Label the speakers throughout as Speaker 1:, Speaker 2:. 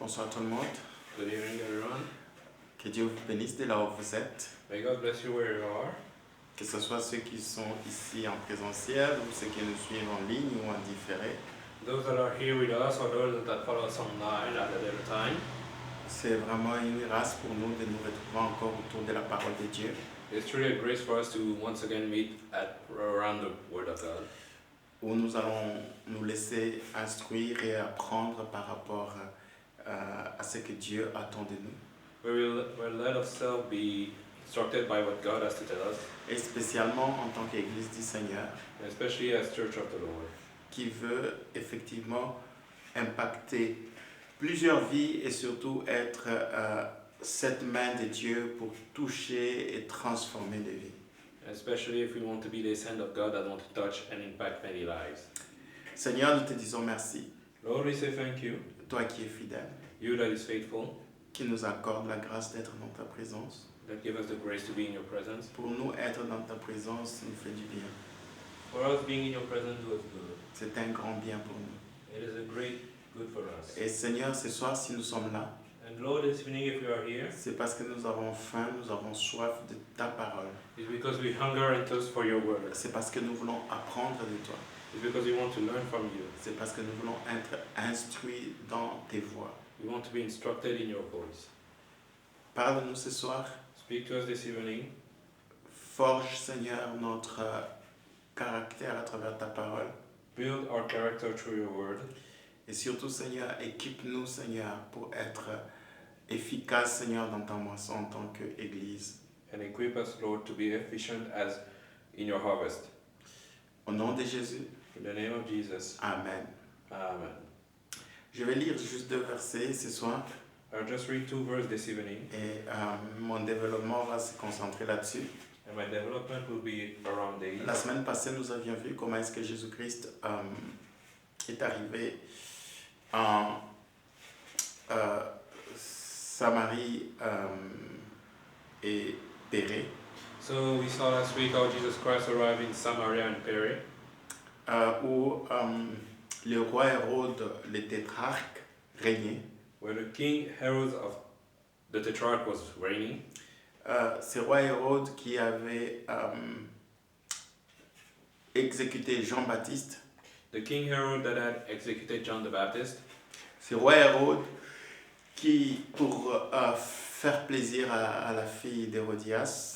Speaker 1: Bonsoir tout le monde.
Speaker 2: Good evening, everyone.
Speaker 1: Que Dieu vous bénisse de là où vous êtes.
Speaker 2: May God bless you where you are.
Speaker 1: Que ce soit ceux qui sont ici en présentiel ou ceux qui nous suivent en ligne ou en différé.
Speaker 2: Those that are here with us or those that follow us online at a later time.
Speaker 1: C'est vraiment une grâce pour nous de nous retrouver encore autour de la parole de Dieu.
Speaker 2: It's truly a grace for us to once again meet around the Word of God,
Speaker 1: Où nous allons nous laisser instruire et apprendre par rapport à ce que Dieu attend de nous.
Speaker 2: where let ourselves be instructed by what God has to tell us,
Speaker 1: Et spécialement en tant qu'Église du Seigneur,
Speaker 2: especially as Church of the Lord,
Speaker 1: qui veut effectivement impacter plusieurs vies et surtout être cette main de Dieu pour toucher et transformer des vies.
Speaker 2: especially if we want to be this hand of God that want to touch and impact many lives.
Speaker 1: Seigneur, nous te disons merci,
Speaker 2: Lord, we say thank you,
Speaker 1: toi qui es fidèle,
Speaker 2: you that is faithful,
Speaker 1: qui nous accorde la grâce d'être dans ta présence.
Speaker 2: that give us the grace to be in your presence.
Speaker 1: Pour nous, être dans ta présence nous fait du bien.
Speaker 2: For us, being in your presence was good.
Speaker 1: C'est un grand bien pour nous.
Speaker 2: It is a great good for us.
Speaker 1: Et Seigneur, ce soir, si nous sommes là,
Speaker 2: And Lord, this evening, if we are here,
Speaker 1: c'est parce que nous avons faim, nous avons soif de ta parole.
Speaker 2: it's because we hunger and thirst for your word.
Speaker 1: C'est parce que nous voulons apprendre de toi.
Speaker 2: It's because we want to learn from you.
Speaker 1: C'est parce que nous voulons être instruits dans tes voies.
Speaker 2: We want to be instructed in your voice.
Speaker 1: Parle-nous ce soir.
Speaker 2: Speak to us this evening.
Speaker 1: Forge, Seigneur, notre caractère à travers ta parole.
Speaker 2: Build our character through your word.
Speaker 1: Et surtout, Seigneur, équipe-nous, Seigneur, pour être efficace, Seigneur, dans ta moisson en tant qu'Église.
Speaker 2: And equip us, Lord, to be efficient as in your harvest.
Speaker 1: Au nom de Jésus,
Speaker 2: In the name of Jesus.
Speaker 1: Amen.
Speaker 2: Amen.
Speaker 1: Je vais lire juste 2 versets ce soir
Speaker 2: I'll just read 2 verses this evening,
Speaker 1: et mon développement va se concentrer là-dessus.
Speaker 2: and my development will be around these.
Speaker 1: La semaine passée, nous avions vu comment est-ce que Jésus-Christ est arrivé en Samarie et Pérée,
Speaker 2: So we saw last week how Jesus Christ arrived in Samaria and Pere,
Speaker 1: où le roi Hérode, le tétrarque, régnait.
Speaker 2: where the king Herod of the Tetrarch was reigning.
Speaker 1: C'est roi Hérode qui avait exécuté Jean-Baptiste.
Speaker 2: The king Herod that had executed John the Baptist.
Speaker 1: C'est roi Hérode qui, pour faire plaisir à la fille d'Hérodias,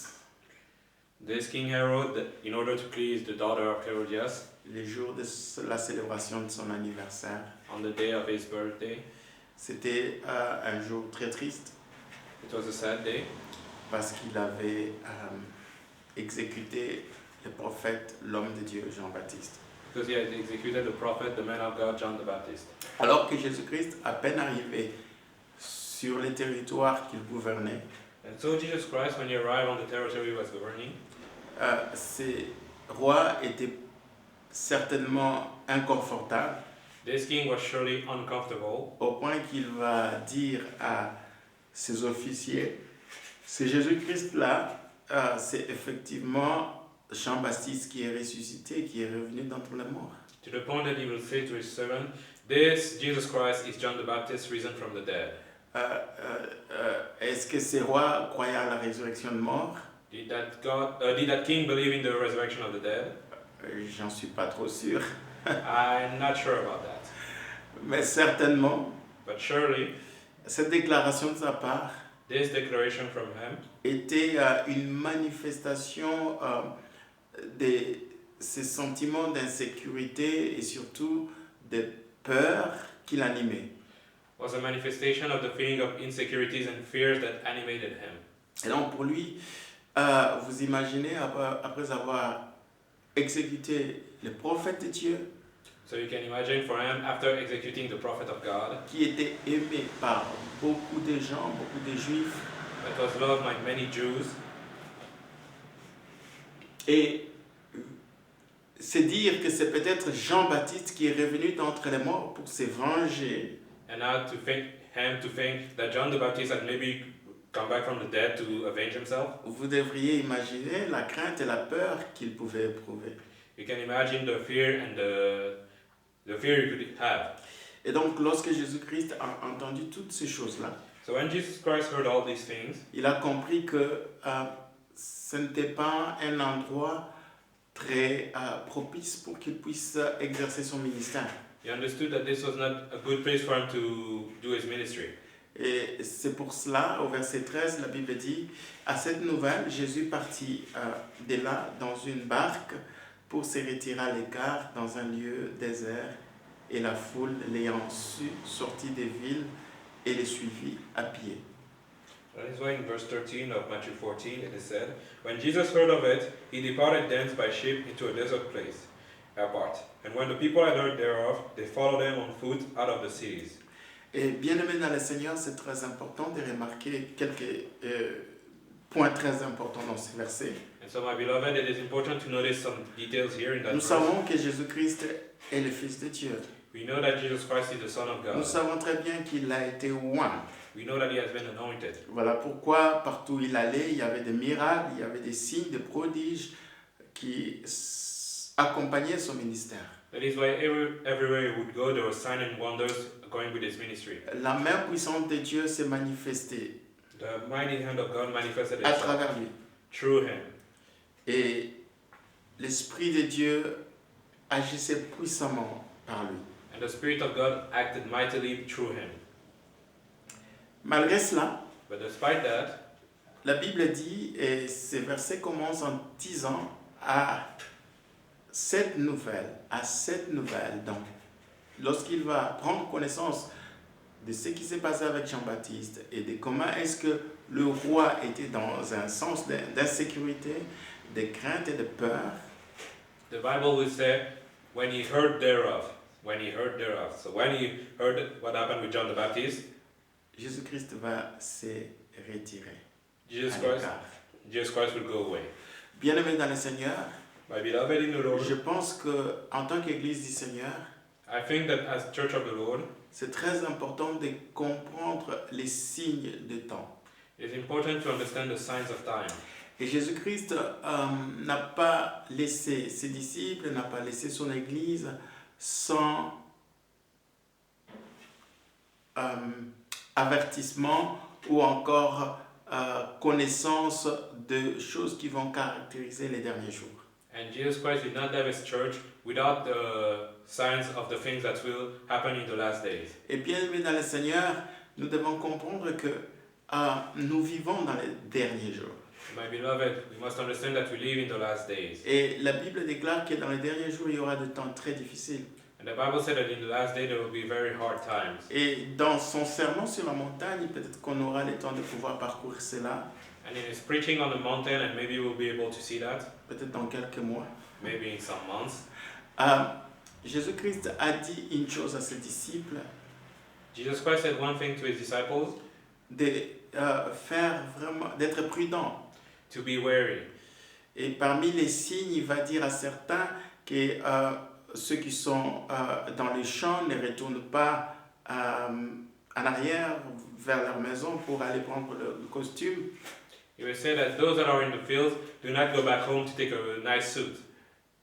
Speaker 2: This king Herod, in order to please the daughter of Herodias,
Speaker 1: les jours de la célébration de son anniversaire,
Speaker 2: on the day of his birthday,
Speaker 1: c'était un jour très triste
Speaker 2: it was a sad day
Speaker 1: parce qu'il avait exécuté le prophète, l'homme de Dieu, Jean-Baptiste.
Speaker 2: because he had executed the prophet, the man of God, John the Baptist.
Speaker 1: Alors que Jésus-Christ, à peine arrivé sur les territoires qu'il gouvernait,
Speaker 2: And so Jesus Christ, when he arrived on the territory he was governing,
Speaker 1: ces rois étaient certainement inconfortables
Speaker 2: this king was surely uncomfortable,
Speaker 1: au point qu'il va dire à ses officiers, c'est Jésus-Christ-là, c'est effectivement Jean-Baptiste qui est ressuscité, qui est revenu d'entre les morts.
Speaker 2: to the point that he will say to his servant, this Jesus Christ is John the Baptist risen from the dead.
Speaker 1: Est-ce que ces rois croyaient à la résurrection de mort?
Speaker 2: Did that king believe in the resurrection of the dead?
Speaker 1: J'en suis pas trop sûr.
Speaker 2: I'm not sure about that.
Speaker 1: Mais certainement,
Speaker 2: But surely,
Speaker 1: cette déclaration de sa part
Speaker 2: this declaration from him
Speaker 1: était une manifestation de ces sentiments d'insécurité et surtout de peur qui l'animaient.
Speaker 2: was a manifestation of the feeling of insecurities and fears that animated him.
Speaker 1: Et donc pour lui, vous imaginez, après avoir exécuté le prophète de Dieu,
Speaker 2: So you can imagine for him, after executing the prophet of God,
Speaker 1: qui était aimé par beaucoup de gens, beaucoup de juifs,
Speaker 2: that was loved by many Jews,
Speaker 1: et c'est dire que c'est peut-être Jean-Baptiste qui est revenu d'entre les morts pour se venger.
Speaker 2: and now to think that John the Baptist had maybe come back from the dead to avenge himself.
Speaker 1: Vous devriez imaginer la crainte et la peur qu'il pouvait éprouver.
Speaker 2: You can imagine the fear and the fear you could have.
Speaker 1: Et donc, lorsque Jésus-Christ a entendu toutes ces choses-là,
Speaker 2: So when Jesus Christ heard all these things,
Speaker 1: il a compris que ce n'était pas un endroit très propice pour qu'il puisse exercer son ministère.
Speaker 2: he understood that this was not a good place for him to do his ministry.
Speaker 1: Et c'est pour cela, au verset 13, la Bible dit, à cette nouvelle, Jésus partit de là dans une barque pour se retirer à l'écart dans un lieu désert, et la foule, l'ayant su, sortit des villes et les suivit à pied.
Speaker 2: That is why in verse 13 of Matthew 14 it is said, when Jesus heard of it, he departed thence by ship into a desert place apart. And when the people had heard thereof, they followed him on foot out of the cities.
Speaker 1: Et bien aimé dans le Seigneur, c'est très important de remarquer quelques points très importants dans ce verset.
Speaker 2: And so, my beloved, it is important to notice some details here in that
Speaker 1: Nous
Speaker 2: verse.
Speaker 1: savons que Jésus-Christ est le Fils de Dieu.
Speaker 2: We know that Jesus Christ is the Son of
Speaker 1: Nous
Speaker 2: God.
Speaker 1: savons très bien qu'il a été oint.
Speaker 2: We know that he has been anointed.
Speaker 1: Voilà pourquoi partout où il allait, il y avait des miracles, il y avait des signes, des prodiges qui accompagnaient son ministère.
Speaker 2: That is why everywhere he would go, there were signs and wonders going with his ministry.
Speaker 1: La main puissante de Dieu s'est manifestée
Speaker 2: The mighty hand of God manifested
Speaker 1: à
Speaker 2: itself
Speaker 1: travers lui.
Speaker 2: through him.
Speaker 1: Et l'Esprit de Dieu agissait puissamment par lui.
Speaker 2: And the Spirit of God acted mightily through him.
Speaker 1: Malgré cela,
Speaker 2: But despite that,
Speaker 1: la Bible dit, et ces versets commencent en disant à cette nouvelle, donc, lorsqu'il va prendre connaissance de ce qui s'est passé avec Jean-Baptiste et de comment est-ce que le roi était dans un sens d'insécurité, de crainte et de peur,
Speaker 2: the Bible will say, when he heard thereof. So when he heard what happened with John the Baptist,
Speaker 1: Jésus-Christ va se retirer.
Speaker 2: Jesus
Speaker 1: à
Speaker 2: Christ,
Speaker 1: l'écart.
Speaker 2: Jesus Christ will go away.
Speaker 1: Bien-aimé dans le Seigneur,
Speaker 2: My beloved in the Lord,
Speaker 1: je pense qu'en tant qu'Église du Seigneur,
Speaker 2: I think that as Church of the Lord,
Speaker 1: c'est très important de comprendre les signes de temps.
Speaker 2: it is important to understand the signs of time.
Speaker 1: Et Jésus-Christ n'a pas laissé ses disciples, n'a pas laissé son Église sans avertissement ou encore connaissance de choses qui vont caractériser les derniers jours.
Speaker 2: And Jesus Christ did not have his church without the signs of the things that will happen in the last days.
Speaker 1: Et bien aimé dans le Seigneur, nous devons comprendre que nous vivons dans les derniers jours.
Speaker 2: My beloved, we must understand that we live in the last days.
Speaker 1: Et la Bible déclare que dans les derniers jours, il y aura des temps très difficiles.
Speaker 2: And the Bible said that in the last day there will be very hard times.
Speaker 1: Et dans son sermon sur la montagne, peut-être qu'on aura le temps de pouvoir parcourir cela,
Speaker 2: And in his preaching on the mountain, and maybe we'll be able to see that,
Speaker 1: peut-être dans quelques mois.
Speaker 2: maybe in some months.
Speaker 1: Jésus-Christ a dit une chose à ses disciples,
Speaker 2: Jesus Christ said one thing to his disciples,
Speaker 1: de faire vraiment, d'être prudent.
Speaker 2: to be wary.
Speaker 1: Et parmi les signes, il va dire à certains que ceux qui sont dans les champs ne retournent pas en arrière vers leur maison pour aller prendre le costume.
Speaker 2: He will say that those that are in the fields do not go back home to take a nice suit.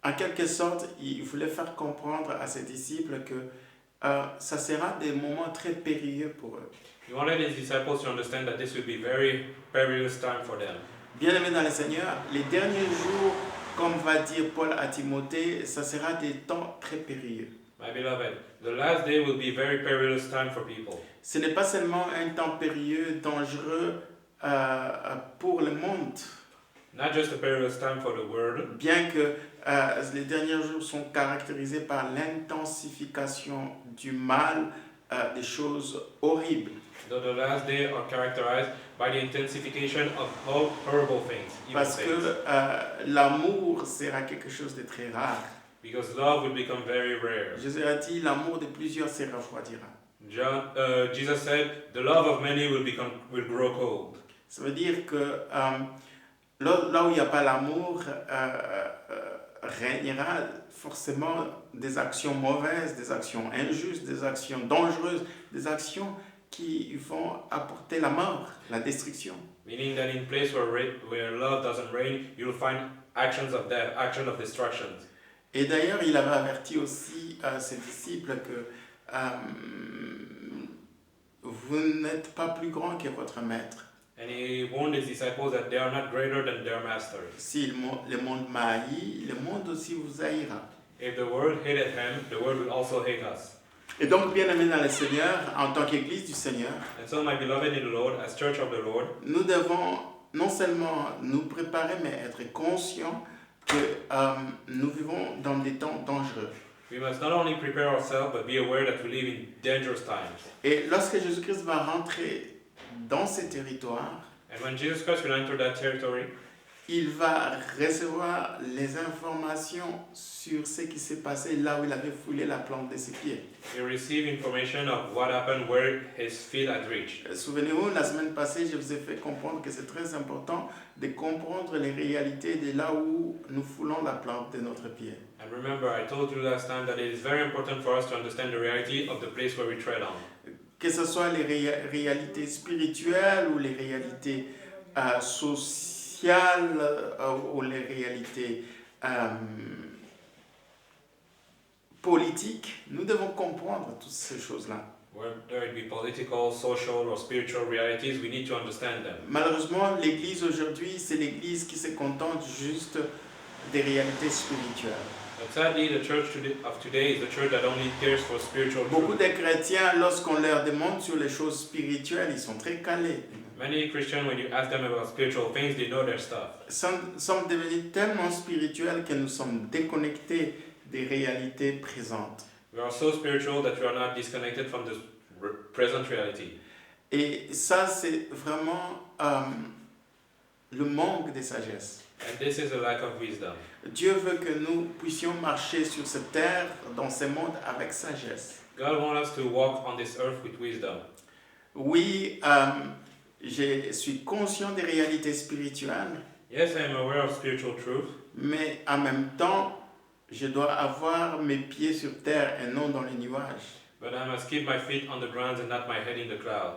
Speaker 1: En quelque sorte, il voulait faire comprendre à ses disciples que ça sera des moments très périlleux pour eux.
Speaker 2: He wanted his disciples to understand that this would be very perilous time for them.
Speaker 1: Bien-aimés dans le Seigneur, les derniers jours, comme va dire Paul à Timothée, ça sera des temps très périlleux.
Speaker 2: My beloved, the last day will be very perilous time for people.
Speaker 1: Ce n'est pas seulement un temps périlleux, dangereux pour le monde,
Speaker 2: Not just a perilous time for the world,
Speaker 1: bien que les derniers jours sont caractérisés par l'intensification du mal, des choses horribles.
Speaker 2: though the last day are characterized by the intensification of horrible things, evil
Speaker 1: Parce
Speaker 2: things.
Speaker 1: que l'amour sera quelque chose de très rare.
Speaker 2: Because love will become very rare.
Speaker 1: Jésus a dit, l'amour de plusieurs se refroidira.
Speaker 2: Jesus said, the love of many will grow cold.
Speaker 1: Ça veut dire que là où il n'y a pas l'amour, régnera forcément des actions mauvaises, des actions injustes, des actions dangereuses, des actions qui vont apporter la mort, la destruction.
Speaker 2: Meaning that in place where love doesn't reign, you'll find actions of death, actions of destruction.
Speaker 1: Et d'ailleurs, il avait averti aussi ses disciples que vous n'êtes pas plus grand que votre maître.
Speaker 2: And he warned his disciples that they are not greater than their masters.
Speaker 1: Si le monde m'a haï, le monde aussi vous haïra.
Speaker 2: If the world hated him, the world will also hate us.
Speaker 1: Et donc, bien aimés dans le Seigneur, en tant qu'Église du Seigneur,
Speaker 2: And so, my beloved in the Lord, as Church of the Lord,
Speaker 1: nous devons non seulement nous préparer, mais être conscients que nous vivons dans des temps dangereux.
Speaker 2: we must not only prepare ourselves, but be aware that we live in dangerous times.
Speaker 1: Et lorsque Jésus-Christ va rentrer dans ces territoires,
Speaker 2: And when Jesus Christ will enter that territory,
Speaker 1: il va recevoir les informations sur ce qui s'est passé là où il avait foulé la plante de ses pieds.
Speaker 2: he will receive information of what happened where his feet had reached.
Speaker 1: Souvenez-vous, la semaine passée, je vous ai fait comprendre que c'est très important de comprendre les réalités de là où nous foulons la plante de notre pied.
Speaker 2: And remember, I told you last time that it is very important for us to understand the reality of the place where we tread on.
Speaker 1: Que ce soit les réalités spirituelles ou les réalités sociales ou les réalités politiques, nous devons comprendre toutes ces choses-là.
Speaker 2: Whether it be political, social, or spiritual realities, we need to understand them.
Speaker 1: Malheureusement, l'Église aujourd'hui, c'est l'Église qui se contente juste des réalités spirituelles.
Speaker 2: But sadly, the church of today is the church that only cares for spiritual
Speaker 1: Beaucoup
Speaker 2: truth.
Speaker 1: de chrétiens, lorsqu'on leur demande sur les choses spirituelles, ils sont très calés.
Speaker 2: Many Christians, when you ask them about spiritual things, they know their stuff.
Speaker 1: Nous sommes devenus tellement spirituels que nous sommes déconnectés des réalités présentes.
Speaker 2: We are so spiritual that we are not disconnected from the present reality.
Speaker 1: Et ça, c'est vraiment le manque de sagesse.
Speaker 2: And this is a lack of wisdom.
Speaker 1: Dieu veut que nous puissions marcher sur cette terre, dans ce monde, avec sagesse.
Speaker 2: God wants us to walk on this earth with wisdom.
Speaker 1: Oui, je suis conscient des réalités spirituelles,
Speaker 2: Yes, I am aware of spiritual truth,
Speaker 1: mais en même temps, je dois avoir mes pieds sur terre et non dans les nuages.
Speaker 2: but I must keep my feet on the ground and not my head in the cloud.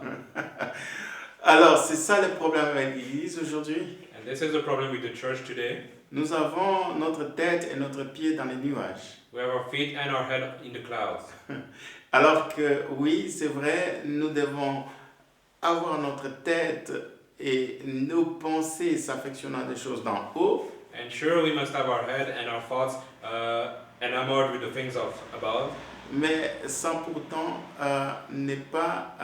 Speaker 1: Alors, c'est ça le problème avec l'Église aujourd'hui.
Speaker 2: And this is the problem with the church today.
Speaker 1: Nous avons notre tête et notre pied dans les nuages.
Speaker 2: We have our feet and our head in the clouds.
Speaker 1: Alors que oui, c'est vrai, nous devons avoir notre tête et nos pensées s'affectionnant des choses d'en haut,
Speaker 2: And sure, we must have our head and our thoughts enamored with the things of above,
Speaker 1: mais sans pourtant ne pas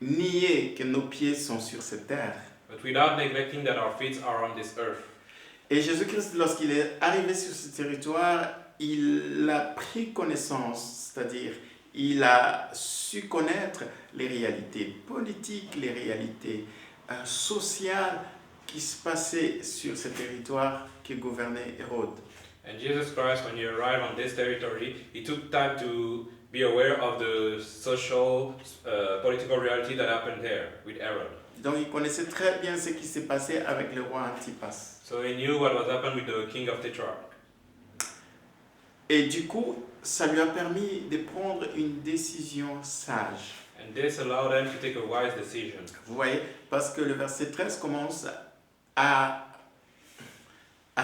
Speaker 1: nier que nos pieds sont sur cette terre.
Speaker 2: but without neglecting that our feet are on this earth.
Speaker 1: Et Jésus-Christ, lorsqu'il est arrivé sur ce territoire, il a pris connaissance, c'est-à-dire il a su connaître les réalités politiques, les réalités sociales qui se passaient sur ce territoire que gouvernait Hérode.
Speaker 2: And Jesus Christ, when he arrived on this territory, he took time to be aware of the social, political reality that happened there with Herod.
Speaker 1: Donc il connaissait très bien ce qui s'est passé avec le roi Antipas.
Speaker 2: So he knew what was happened with the king of Tetrarch.
Speaker 1: Et du coup, ça lui a permis de prendre une décision sage.
Speaker 2: And this allowed them to take a wise decision.
Speaker 1: Vous voyez, parce que le verset 13 commence à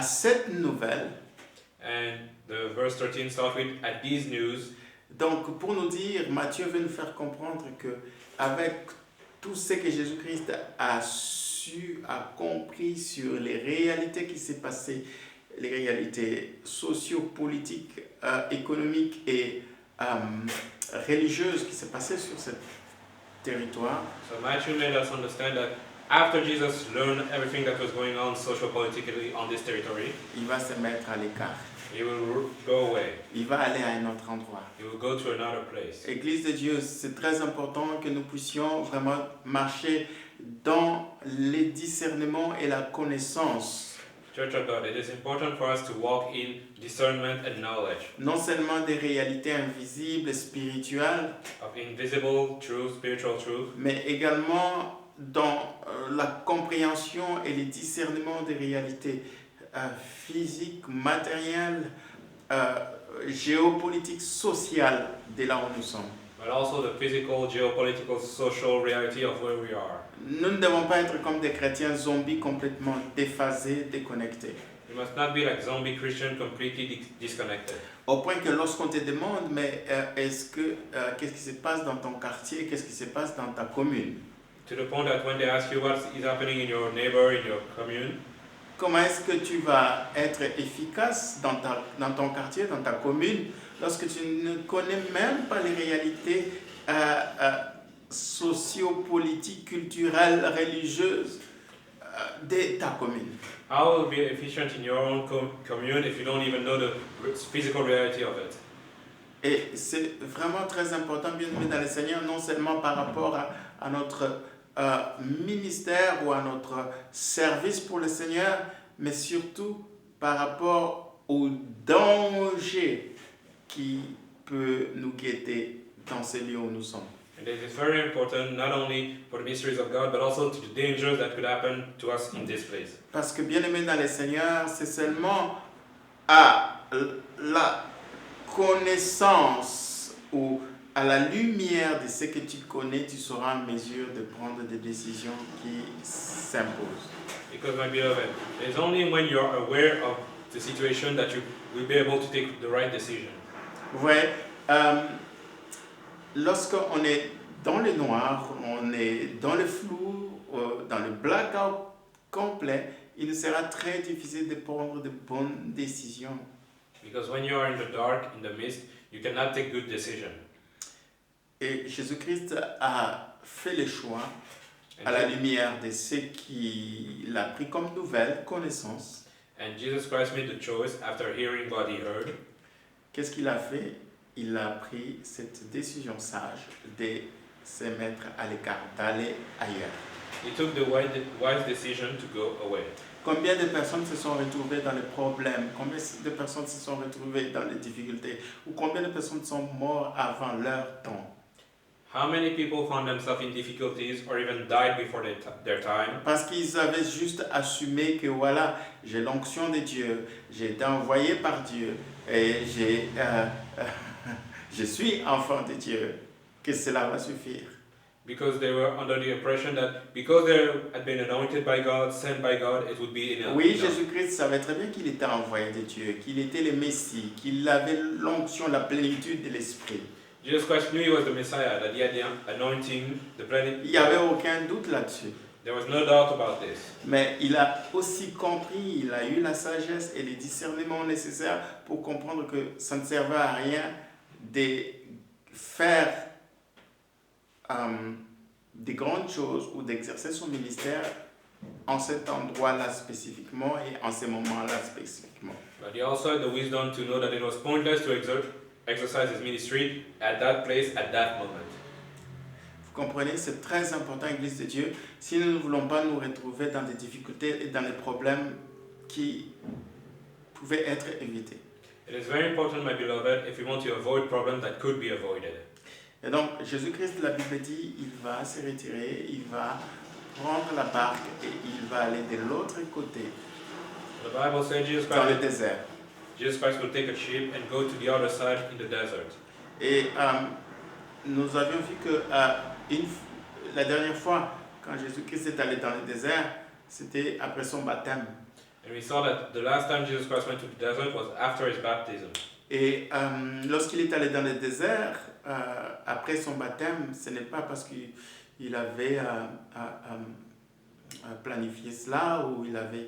Speaker 1: cette nouvelle.
Speaker 2: And the verse 13 starts with, at these news.
Speaker 1: Donc, pour nous dire, Matthieu veut nous faire comprendre que avec tout ce que Jésus-Christ a su, a compris sur les réalités qui s'est passées, les réalités socio-politiques, économiques et religieuses qui s'est passées sur ce territoire,
Speaker 2: So Matthew made us understand that after Jesus learned everything that was going on socio-politically on this territory,
Speaker 1: il va se mettre à l'écart.
Speaker 2: he will go away.
Speaker 1: Il va aller à un autre endroit.
Speaker 2: He will go to another place.
Speaker 1: Église de Dieu, c'est très important que nous puissions vraiment marcher dans les discernements et la connaissance.
Speaker 2: Church of God, it is important for us to walk in discernment and knowledge
Speaker 1: Non seulement des réalités invisibles, spirituelles,
Speaker 2: of invisible truth, spiritual truth,
Speaker 1: mais également dans la compréhension et les discernements des réalités physiques, matérielles, géopolitiques, sociales de là où nous sommes.
Speaker 2: but also the physical, geopolitical, social reality of where we are.
Speaker 1: Nous ne devons pas être comme des chrétiens zombies complètement déphasés, déconnectés.
Speaker 2: You must not be like zombie Christian, completely disconnected.
Speaker 1: Au point que lorsqu'on te demande, mais qu'est-ce qui se passe dans ton quartier, qu'est-ce qui se passe dans ta commune?
Speaker 2: To the point that when they ask you what is happening in your neighbor, in your commune,
Speaker 1: Comment est-ce que tu vas être efficace dans ton quartier, dans ta commune, lorsque tu ne connais même pas les réalités socio-politiques, culturelles, religieuses de ta commune?
Speaker 2: how will be efficient in your own commune if you don't even know the physical reality of it?
Speaker 1: Et c'est vraiment très important, bien aimé dans le Seigneur, non seulement par rapport à notre ministère ou à notre service pour le Seigneur, mais surtout par rapport au danger qui peut nous guetter dans ces lieux où nous sommes.
Speaker 2: And it is very important not only for the mysteries of God, but also to the dangers that could happen to us in this place.
Speaker 1: Parce que bien aimé dans le Seigneur, c'est seulement à la connaissance ou à la lumière de ce que tu connais, tu seras en mesure de prendre des décisions qui s'imposent.
Speaker 2: Because, my beloved, it is only when you are aware of the situation that you will be able to take the right decision.
Speaker 1: Vous voyez, lorsqu'on est dans le noir, on est dans le flou, dans le blackout complet, il nous sera très difficile de prendre de bonnes décisions.
Speaker 2: Because when you are in the dark, in the mist, you cannot take good decisions.
Speaker 1: Et Jésus-Christ a fait le choix à la lumière de ce qu'il a pris comme nouvelle connaissance.
Speaker 2: And Jesus Christ made the choice after hearing what he heard.
Speaker 1: Qu'est-ce qu'il a fait? Il a pris cette décision sage de se mettre à l'écart, d'aller ailleurs.
Speaker 2: He took the wise decision to go away.
Speaker 1: Combien de personnes se sont retrouvées dans les problèmes? Combien de personnes se sont retrouvées dans les difficultés? Ou combien de personnes sont mortes avant leur temps?
Speaker 2: How many people found themselves in difficulties or even died before their time?
Speaker 1: Parce qu'ils avaient juste assumé que voilà, j'ai l'onction de Dieu, j'ai été envoyé par Dieu et je suis enfant de Dieu, que cela va suffire.
Speaker 2: Because they were under the impression that because they had been anointed by God, sent by God, it would be enough.
Speaker 1: Oui, Jésus-Christ savait très bien qu'il était envoyé de Dieu, qu'il était le Messie, qu'il avait l'onction, la plénitude de l'Esprit.
Speaker 2: Jesus Christ knew he was the Messiah, that he had the anointing, the plenitude.
Speaker 1: Il n'y avait aucun doute là-dessus.
Speaker 2: There was no doubt about this.
Speaker 1: Mais il a aussi compris, il a eu la sagesse et le discernement nécessaire pour comprendre que ça ne servait à rien de faire des grandes choses ou d'exercer son ministère en cet endroit-là spécifiquement et en ce moment-là spécifiquement.
Speaker 2: But he also had the wisdom to know that it was pointless to exercise his ministry at that place, at that moment.
Speaker 1: Vous comprenez, c'est très important, Église de Dieu, si nous ne voulons pas nous retrouver dans des difficultés et dans des problèmes qui pouvaient être évités.
Speaker 2: It is very important, my beloved, if we want to avoid problems that could be avoided.
Speaker 1: Et donc, Jésus-Christ, la Bible dit, il va se retirer, il va prendre la barque et il va aller de l'autre côté,
Speaker 2: The Bible says
Speaker 1: dans le désert.
Speaker 2: Jesus Christ will take a ship and go to the other side in the desert.
Speaker 1: Et nous avions vu que la dernière fois, quand Jésus-Christ est allé dans le désert, c'était après son baptême.
Speaker 2: And we saw that the last time Jesus Christ went to the desert was after his baptism.
Speaker 1: Et lorsqu'il est allé dans le désert, après son baptême, ce n'est pas parce qu'il avait planifié cela ou il avait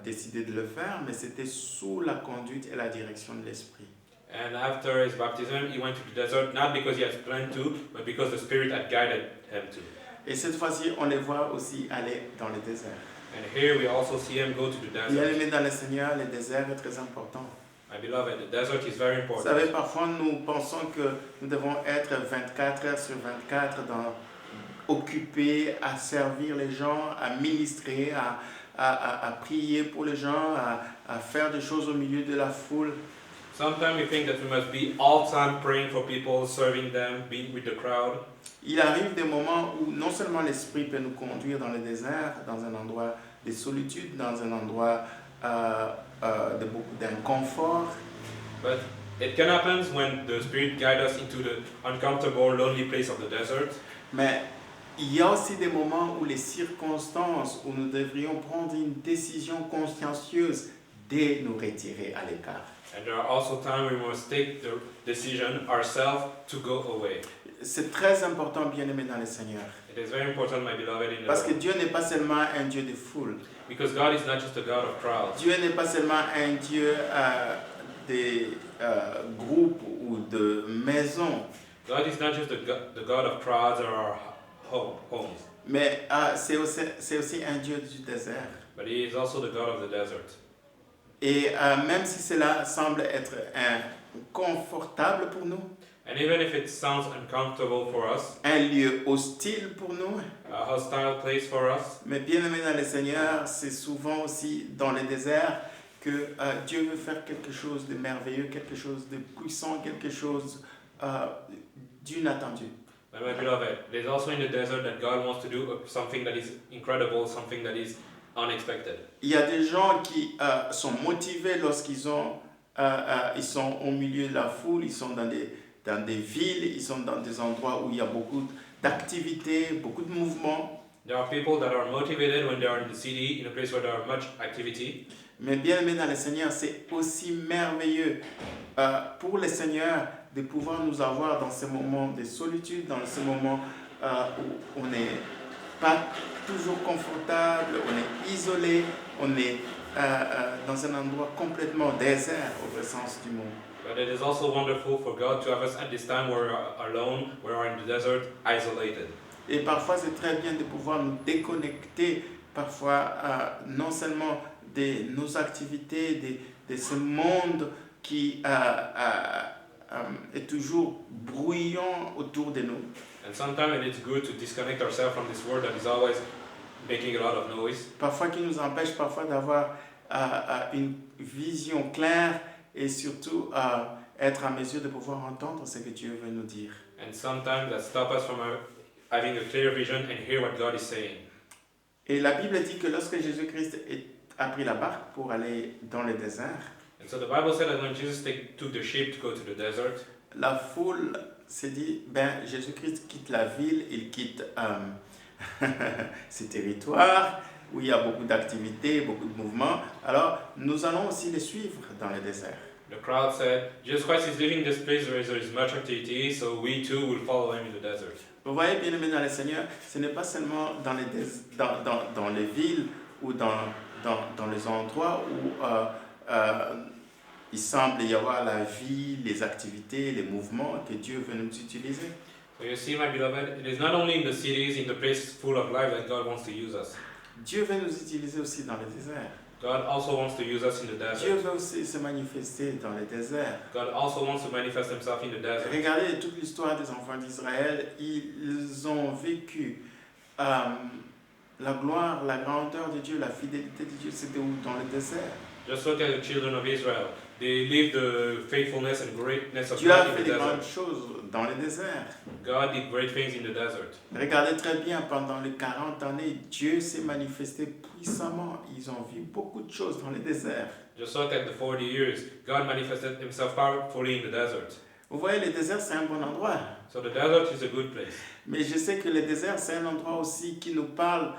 Speaker 1: décidé de le faire, mais c'était sous la conduite et la direction de l'Esprit.
Speaker 2: And after his baptism, he went to the desert not because he had planned to, but because the Spirit had guided him to.
Speaker 1: Et cette fois-ci, on les voit aussi aller dans le désert.
Speaker 2: And here we also see him go to the
Speaker 1: Bien
Speaker 2: desert.
Speaker 1: aimé dans le Seigneur, le désert est très important.
Speaker 2: My beloved, the desert is very
Speaker 1: Vous
Speaker 2: important.
Speaker 1: savez, parfois nous pensons que nous devons être 24 heures sur 24 occupés à servir les gens, à ministrer, à prier pour les gens, à faire des choses au milieu de la foule.
Speaker 2: Sometimes we think that we must be all time praying for people, serving them, being with the crowd.
Speaker 1: Il arrive des moments où non seulement l'Esprit peut nous conduire dans le désert, dans un endroit de solitude, dans un endroit de beaucoup d'inconfort,
Speaker 2: But it can happen when the Spirit guides us into the uncomfortable, lonely place of the desert.
Speaker 1: mais il y a aussi des moments où les circonstances où nous devrions prendre une décision consciencieuse de nous retirer à l'écart.
Speaker 2: And there are also times we must take the decision ourselves to go away.
Speaker 1: C'est très important, bien-aimé dans le Seigneur.
Speaker 2: It is very important, my beloved, in the
Speaker 1: Parce que
Speaker 2: Lord.
Speaker 1: Dieu n'est pas seulement un Dieu de foule.
Speaker 2: Because God is not just a God of crowds.
Speaker 1: Dieu n'est pas seulement un Dieu des groupes ou de maisons.
Speaker 2: God is not just the God of crowds or our homes.
Speaker 1: Mais c'est aussi un Dieu du désert.
Speaker 2: But He is also the God of the desert.
Speaker 1: Et même si cela semble être inconfortable pour nous,
Speaker 2: And even if it sounds uncomfortable for us,
Speaker 1: un lieu hostile pour nous,
Speaker 2: a hostile place for us,
Speaker 1: mais bien aimé dans le Seigneur, c'est souvent aussi dans le désert que Dieu veut faire quelque chose de merveilleux, quelque chose de puissant, quelque chose d'inattendu.
Speaker 2: but my beloved, it is also in the desert that God wants to do something that is incredible, something that is unexpected.
Speaker 1: Il y a des gens qui sont motivés lorsqu'ils ils sont au milieu de la foule, ils sont dans des villes, ils sont dans des endroits où il y a beaucoup d'activités, beaucoup de mouvements.
Speaker 2: There are people that are motivated when they are in the city, in a place where there are much activity.
Speaker 1: Mais bien aimé dans le Seigneur, c'est aussi merveilleux pour le Seigneur de pouvoir nous avoir dans ces moments de solitude, dans ces moments où on n'est pas toujours confortable, on est isolé, on est dans un endroit complètement désert au vrai sens du mot.
Speaker 2: But it is also wonderful for God to have us at this time where we are alone, we are in the desert, isolated.
Speaker 1: Et parfois, c'est très bien de pouvoir nous déconnecter, parfois non seulement de nos activités, de ce monde qui est toujours bruyant autour de nous.
Speaker 2: And sometimes it is good to disconnect ourselves from this world that is always making a lot of noise.
Speaker 1: Parfois qui nous empêche parfois d'avoir une vision claire et surtout être en mesure de pouvoir entendre ce que Dieu veut nous dire.
Speaker 2: And sometimes that stop us from having a clear vision and hear what God is saying.
Speaker 1: Et la Bible dit que lorsque Jésus-Christ a pris la barque pour aller dans le désert,
Speaker 2: And so the Bible said that when Jesus took the ship to go to the desert,
Speaker 1: la foule s'est dit, ben Jésus-Christ quitte la ville, il quitte ces territoires où il y a beaucoup d'activités, beaucoup de mouvements, alors nous allons aussi les suivre dans le désert.
Speaker 2: the crowd said, Jesus Christ is leaving this place where there is much activity, so we too will follow him in the desert.
Speaker 1: Vous voyez, bien aimé dans le Seigneur, ce n'est pas seulement dans les villes ou dans les endroits où il semble y avoir la vie, les activités, les mouvements que Dieu veut nous utiliser.
Speaker 2: So you see, my beloved, it is not only in the cities, in the places full of life that God wants to use us.
Speaker 1: Dieu veut nous utiliser aussi dans le désert.
Speaker 2: God also wants to use us in the
Speaker 1: Dieu
Speaker 2: desert.
Speaker 1: veut aussi se manifester dans le désert.
Speaker 2: God also wants to manifest himself in the desert.
Speaker 1: Regardez toute l'histoire des enfants d'Israël, ils ont vécu la gloire, la grandeur de Dieu, la fidélité de Dieu, c'était où? Dans le désert.
Speaker 2: Just look at the children of Israel. They lived the faithfulness and greatness of
Speaker 1: Dieu a
Speaker 2: God in
Speaker 1: fait
Speaker 2: the
Speaker 1: des grandes
Speaker 2: desert.
Speaker 1: choses dans le désert.
Speaker 2: God did great things in the desert.
Speaker 1: Regardez très bien, pendant les 40 années, Dieu s'est manifesté puissamment. Ils ont vu beaucoup de choses dans le désert.
Speaker 2: Just look at the 40 years. God manifested himself powerfully in the desert.
Speaker 1: Vous voyez, le désert, c'est un bon endroit.
Speaker 2: So the desert is a good place.
Speaker 1: Mais je sais que le désert, c'est un endroit aussi qui nous parle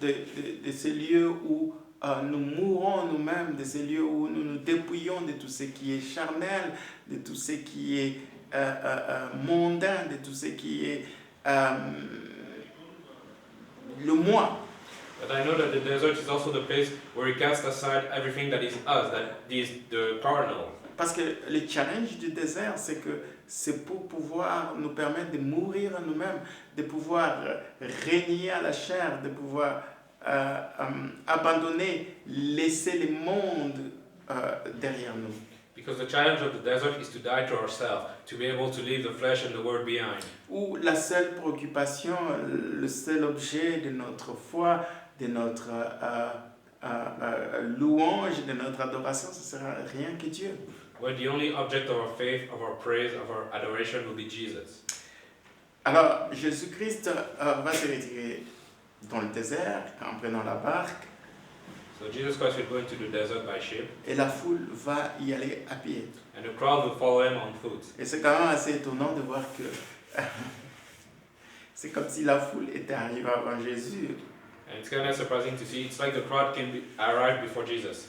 Speaker 1: de ces lieux où nous mourons nous-mêmes, de ces lieux où nous nous dépouillons de tout ce qui est charnel, de tout ce qui est mondain, de tout ce qui est le moi.
Speaker 2: But I know that the desert is also the place where we cast aside everything that is us, that is the carnal.
Speaker 1: Parce que le challenge du désert, c'est que c'est pour pouvoir nous permettre de mourir à nous-mêmes, de pouvoir régner à la chair, de pouvoir abandonner, laisser le monde derrière nous.
Speaker 2: Because the challenge of the desert is to die to ourselves, to be able to leave the flesh and the world behind.
Speaker 1: Où la seule préoccupation, le seul objet de notre foi, de notre louange, de notre adoration, ce sera rien que Dieu.
Speaker 2: Where the only object of our faith, of our praise, of our adoration will be Jesus.
Speaker 1: Alors, Jésus-Christ va se retirer dans le désert en prenant la barque.
Speaker 2: So Jesus Christ will go into the desert by ship,
Speaker 1: Et la foule va y aller à pied.
Speaker 2: and the crowd will follow him on foot.
Speaker 1: Et c'est quand même assez étonnant de voir que C'est comme si la foule était arrivée avant Jésus.
Speaker 2: And it's kind of surprising to see. It's like the crowd arrived before Jesus.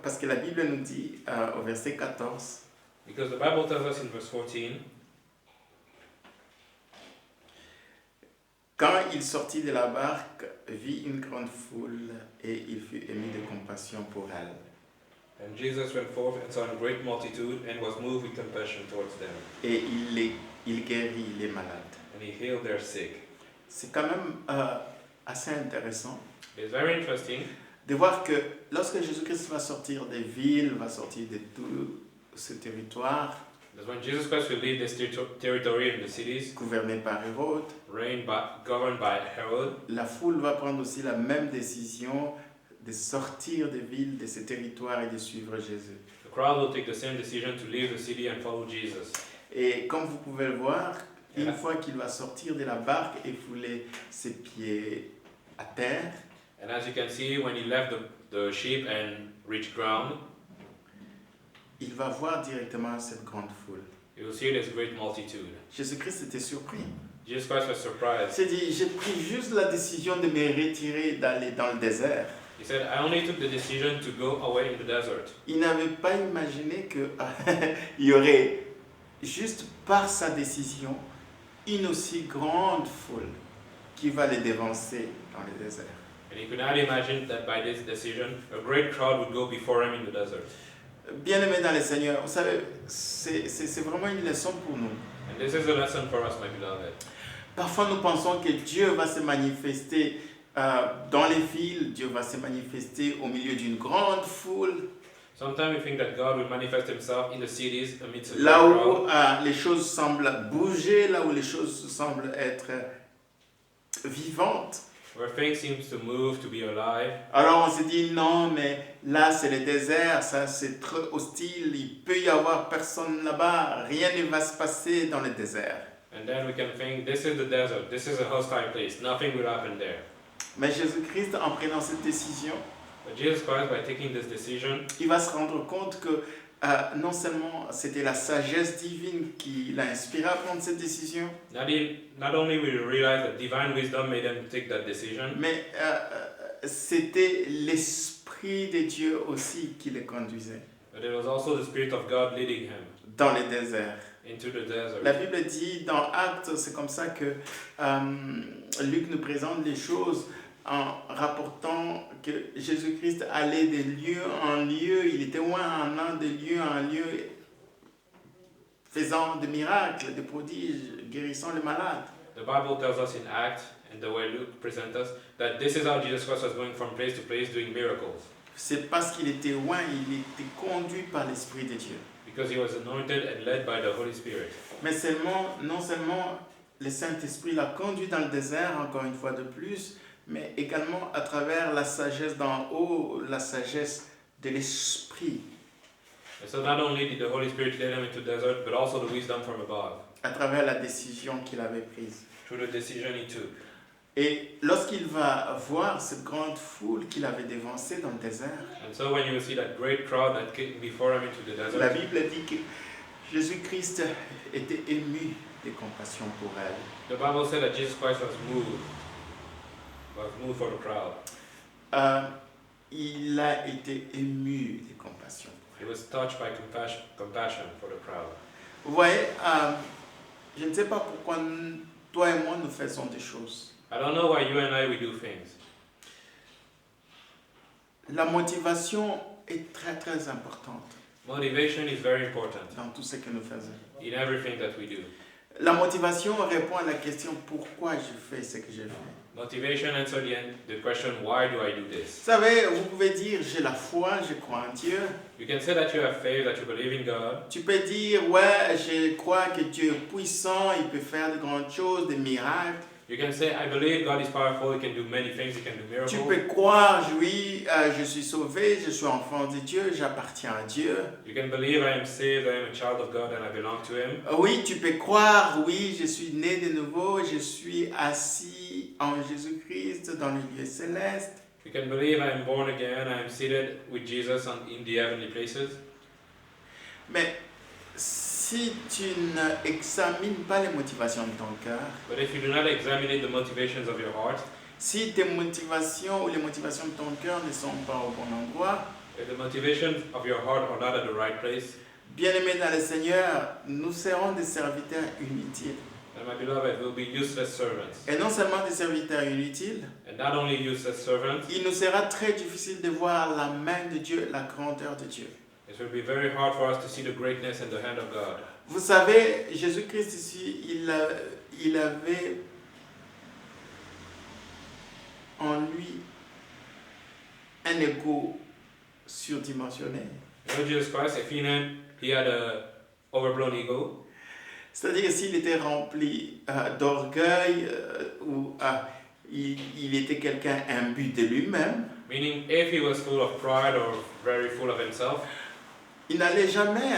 Speaker 1: Parce que la Bible nous dit au verset 14,
Speaker 2: Because the Bible tells us in verse 14,
Speaker 1: quand il sortit de la barque, vit une grande foule et il fut ému de compassion pour elle.
Speaker 2: and Jesus went forth and saw a great multitude and was moved with compassion towards them.
Speaker 1: Et il guérit les malades.
Speaker 2: And he healed their sick.
Speaker 1: C'est quand même assez intéressant
Speaker 2: It's very interesting
Speaker 1: de voir que lorsque Jésus-Christ va sortir des villes, va sortir de tout ce territoire
Speaker 2: that when Jesus Christ will leave this territory in the cities,
Speaker 1: gouverné par Hérode,
Speaker 2: governed by Herod,
Speaker 1: la foule va prendre aussi la même décision de sortir des villes, de ces territoires et de suivre Jésus.
Speaker 2: the crowd will take the same decision to leave the city and follow Jesus.
Speaker 1: Et comme vous pouvez le voir, une
Speaker 2: Yeah.
Speaker 1: fois qu'il va sortir de la barque et fouler ses pieds à terre,
Speaker 2: And as you can see, when he left the sheep and reached ground,
Speaker 1: il va voir directement cette grande foule.
Speaker 2: you will see this great multitude.
Speaker 1: Jésus-Christ était surpris.
Speaker 2: Jesus Christ was
Speaker 1: Il
Speaker 2: surprised.
Speaker 1: s'est dit, j'ai pris juste la décision de me retirer, d'aller dans le désert.
Speaker 2: He said, I only took the decision to go away in the desert.
Speaker 1: Il n'avait pas imaginé qu'il y aurait, juste par sa décision, une aussi grande foule qui va les dévancer dans le désert.
Speaker 2: And he could not imagine that by this decision, a great crowd would go before him in the desert.
Speaker 1: Bien-aimés dans le Seigneur, vous savez, c'est vraiment une leçon pour nous.
Speaker 2: And this is a lesson for us, my beloved.
Speaker 1: Parfois, nous pensons que Dieu va se manifester dans les villes, Dieu va se manifester au milieu d'une grande foule,
Speaker 2: Sometimes we think that God will manifest himself in the cities amidst a great
Speaker 1: là
Speaker 2: crowd,
Speaker 1: où les choses semblent bouger, là où les choses semblent être vivantes.
Speaker 2: where things seem to move, to be alive.
Speaker 1: Alors on se dit non, mais là c'est le désert, ça c'est trop hostile, il peut y avoir personne là-bas, rien ne va se passer dans le désert.
Speaker 2: And then we can think, this is the desert, this is a hostile place, nothing will happen there.
Speaker 1: Mais Jésus-Christ, en prenant cette décision,
Speaker 2: But Jesus Christ, by taking this decision,
Speaker 1: il va se rendre compte que non seulement c'était la sagesse divine qui l'a inspiré à prendre cette décision,
Speaker 2: not only will we realize that divine wisdom made him take that decision,
Speaker 1: mais c'était l'Esprit de Dieu aussi qui le conduisait
Speaker 2: but it was also the Spirit of God leading him
Speaker 1: dans le désert.
Speaker 2: into the desert.
Speaker 1: La Bible dit dans Actes, c'est comme ça que Luc nous présente les choses en rapportant que Jésus-Christ allait de lieu en lieu, il était loin en un de lieu en lieu, faisant des miracles, des prodiges, guérissant les malades.
Speaker 2: The Bible tells us in Acts, and the way Luke presents us, that this is how Jesus Christ was going from place to place doing miracles.
Speaker 1: C'est parce qu'il était loin, il était conduit par l'Esprit de Dieu.
Speaker 2: Because he was anointed and led by the Holy Spirit.
Speaker 1: Mais non seulement le Saint-Esprit l'a conduit dans le désert, encore une fois de plus, mais également à travers la sagesse d'en haut, la sagesse de l'Esprit,
Speaker 2: And so not only did the Holy Spirit lead him into the desert, but also the wisdom from above,
Speaker 1: à travers la décision qu'il avait prise.
Speaker 2: through the decision he took.
Speaker 1: Et lorsqu'il va voir cette grande foule qu'il avait dévancée dans le désert,
Speaker 2: And so when you will see that great crowd that came before him into the
Speaker 1: la
Speaker 2: desert,
Speaker 1: Bible dit que Jésus-Christ était ému de compassion pour elle.
Speaker 2: the Bible said that Jesus Christ was moved for the crowd.
Speaker 1: Il a été ému de compassion.
Speaker 2: He was touched by compassion for the crowd.
Speaker 1: Vous voyez, je ne sais pas pourquoi toi et moi nous faisons des choses.
Speaker 2: I don't know why you and I we do things.
Speaker 1: La motivation est très très importante
Speaker 2: Motivation is very important
Speaker 1: dans tout ce que nous faisons.
Speaker 2: in everything that we do.
Speaker 1: La motivation répond à la question pourquoi je fais ce que je fais.
Speaker 2: Motivation answers the question, why do I do this?
Speaker 1: Vous savez, vous pouvez dire j'ai la foi, je crois en Dieu.
Speaker 2: You can say that you have faith, that you believe in God.
Speaker 1: Tu peux dire ouais, je crois que Dieu est puissant, il peut faire de grandes choses, des miracles.
Speaker 2: You can say, I believe God is powerful, He can do many things, He can do
Speaker 1: Tu
Speaker 2: miracles.
Speaker 1: peux croire, oui, je suis sauvé, je suis enfant de Dieu, j'appartiens à Dieu.
Speaker 2: You can believe I am saved, I am a child of God and I belong to Him.
Speaker 1: Oui, tu peux croire, oui, je suis né de nouveau, je suis assis en Jésus-Christ dans les lieux célestes.
Speaker 2: You can believe I am born again, I am seated with Jesus in the heavenly places.
Speaker 1: Mais si si tu n'examines pas les motivations de ton cœur,
Speaker 2: But if you do not examine the motivations of your heart,
Speaker 1: si tes motivations ou les motivations de ton cœur ne sont pas au bon endroit,
Speaker 2: if the motivations of your heart are not at the right place,
Speaker 1: bien-aimés dans le Seigneur, nous serons des serviteurs inutiles.
Speaker 2: then my beloved will be useless servants.
Speaker 1: Et non seulement des serviteurs inutiles,
Speaker 2: And not only useless servants,
Speaker 1: il nous sera très difficile de voir la main de Dieu, la grandeur de Dieu.
Speaker 2: it will be very hard for us to see the greatness and the hand of God.
Speaker 1: Vous savez, Jésus-Christ ici, il avait en lui un ego surdimensionné.
Speaker 2: You know Jesus Christ, if he had a overblown ego,
Speaker 1: C'est-à-dire que s'il était rempli d'orgueil ou il était quelqu'un imbu de lui-même,
Speaker 2: meaning if he was full of pride or very full of himself,
Speaker 1: il n'allait jamais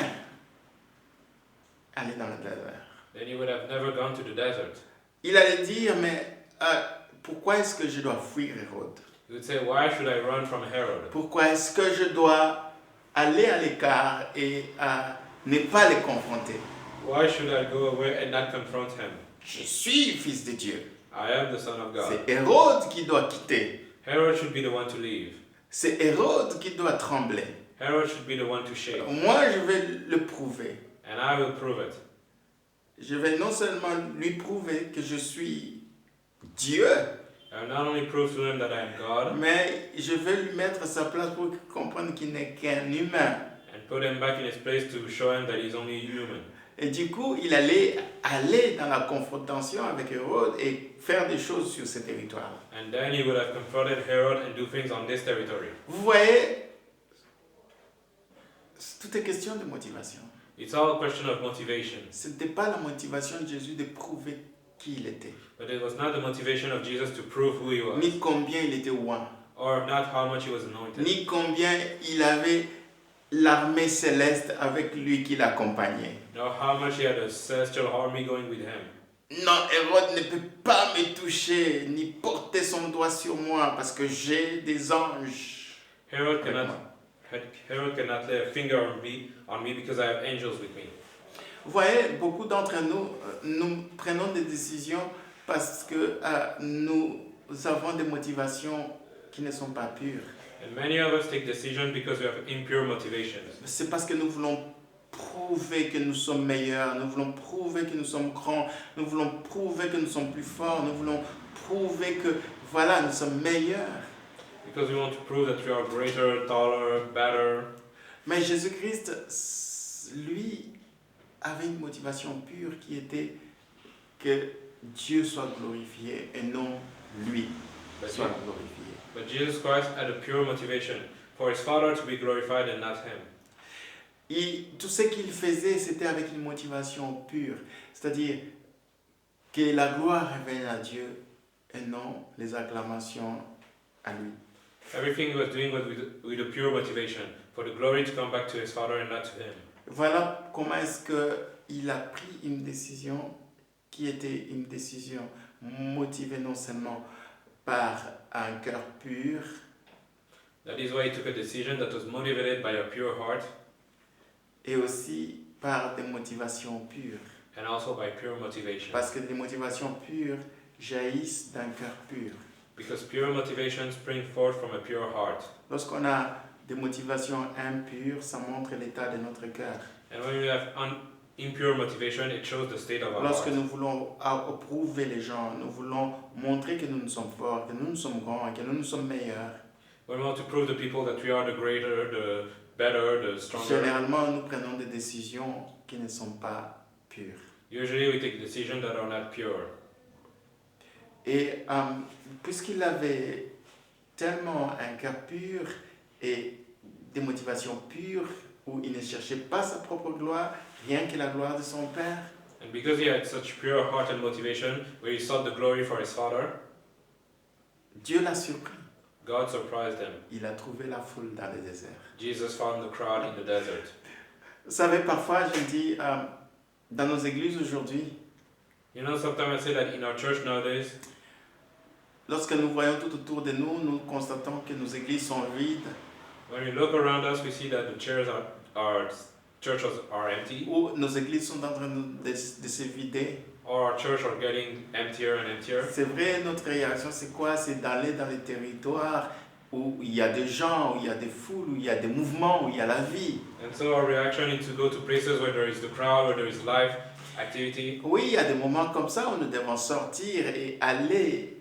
Speaker 1: aller dans le désert.
Speaker 2: then he would have never gone to the desert.
Speaker 1: Il allait dire, mais pourquoi est-ce que je dois fuir Hérode?
Speaker 2: He would say, why should I run from Herod?
Speaker 1: Pourquoi est-ce que je dois aller à l'écart et ne pas les confronter?
Speaker 2: Why should I go away and not confront him?
Speaker 1: Je suis fils de Dieu.
Speaker 2: I am the son of God.
Speaker 1: C'est Hérode qui doit quitter.
Speaker 2: Herod should be the one to leave.
Speaker 1: C'est Hérode qui doit trembler.
Speaker 2: Herod should be the one to shake.
Speaker 1: Moi, je vais le prouver.
Speaker 2: And I will prove it.
Speaker 1: Je vais non seulement lui prouver que je suis Dieu,
Speaker 2: I will not only prove to him that I am God,
Speaker 1: mais je vais lui mettre à sa place pour qu'il comprenne qu'il n'est qu'un humain.
Speaker 2: and put him back in his place to show him that he's only human.
Speaker 1: Et du coup, il allait aller dans la confrontation avec Hérode et faire des choses sur ce territoire.
Speaker 2: And then he would have confronted Herod and do things on this territory.
Speaker 1: Vous voyez, tout est question de motivation.
Speaker 2: It's all a question of motivation.
Speaker 1: Ce n'était pas la motivation de Jésus de prouver qui il était,
Speaker 2: But it was not the motivation of Jesus to prove who he was,
Speaker 1: ni combien il était oint,
Speaker 2: or not how much he was anointed,
Speaker 1: ni combien il avait l'armée céleste avec lui qui l'accompagnait.
Speaker 2: nor how much he had a celestial army going with him.
Speaker 1: Non, Hérode ne peut pas me toucher, ni porter son doigt sur moi, parce que j'ai des anges.
Speaker 2: Herod
Speaker 1: avec
Speaker 2: cannot,
Speaker 1: moi.
Speaker 2: Herod cannot lay a finger on me because I have angels with me.
Speaker 1: Vous voyez, beaucoup d'entre nous, nous prenons des décisions parce que nous avons des motivations qui ne sont pas pures.
Speaker 2: And many of us take decisions because we have impure motivations.
Speaker 1: C'est parce que nous voulons prouver que nous sommes meilleurs, nous voulons prouver que nous sommes grands, nous voulons prouver que nous sommes plus forts, nous voulons prouver que, voilà, nous sommes meilleurs.
Speaker 2: Because we want to prove that we are greater, taller, better.
Speaker 1: Mais Jésus-Christ, lui, avait une motivation pure qui était que Dieu soit glorifié et non lui soit glorifié.
Speaker 2: But Jesus Christ had a pure motivation for his Father to be glorified and not him.
Speaker 1: Et tout ce qu'il faisait, c'était avec une motivation pure, c'est-à-dire que la gloire revienne à Dieu et non les acclamations à lui.
Speaker 2: Everything he was doing was with a pure motivation, for the glory to come back to his Father and not to him.
Speaker 1: Voilà comment est-ce qu'il a pris une décision qui était une décision motivée non seulement par un cœur pur,
Speaker 2: That is why he took a decision that was motivated by a pure heart
Speaker 1: et aussi par des motivations pures.
Speaker 2: and also by pure motivation.
Speaker 1: Parce que les motivations pures jaillissent d'un cœur pur.
Speaker 2: Because pure motivation springs forth from a pure heart.
Speaker 1: Lorsqu'on a des motivations impures, ça montre l'état de notre cœur.
Speaker 2: And when we have impure motivation, it shows the state of our
Speaker 1: Lorsque
Speaker 2: heart.
Speaker 1: nous voulons approuver les gens, nous voulons montrer que nous sommes forts, que nous sommes grands, que nous sommes meilleurs.
Speaker 2: When we want to prove to people that we are the greater, the better, the stronger,
Speaker 1: Généralement, nous prenons des décisions qui ne sont pas pures.
Speaker 2: usually we take decisions that are not pure.
Speaker 1: Et puisqu'il avait tellement un cœur pur et des motivations pures, où il ne cherchait pas sa propre gloire, rien que la gloire de son Père,
Speaker 2: And because he had such pure heart and motivation, where he sought the glory for his Father,
Speaker 1: Dieu l'a surpris.
Speaker 2: God surprised him.
Speaker 1: Il a trouvé la foule dans le désert.
Speaker 2: Jesus found the crowd in the desert.
Speaker 1: Vous savez, parfois, je dis, dans nos églises aujourd'hui,
Speaker 2: You know, sometimes I say that in our church nowadays,
Speaker 1: lorsque nous voyons tout autour de nous, nous constatons que nos églises sont vides.
Speaker 2: when we look around us, we see that the chairs are churches are empty,
Speaker 1: où nos églises sont en train de se vider.
Speaker 2: or our church are getting emptier and emptier.
Speaker 1: C'est vrai, notre réaction, c'est quoi? C'est d'aller dans les territoires où il y a des gens, où il y a des foules, où il y a des mouvements, où il y a la vie.
Speaker 2: And so our reaction is to go to places where there is the crowd, where there is life, activity.
Speaker 1: Oui, il y a des moments comme ça où nous devons sortir et aller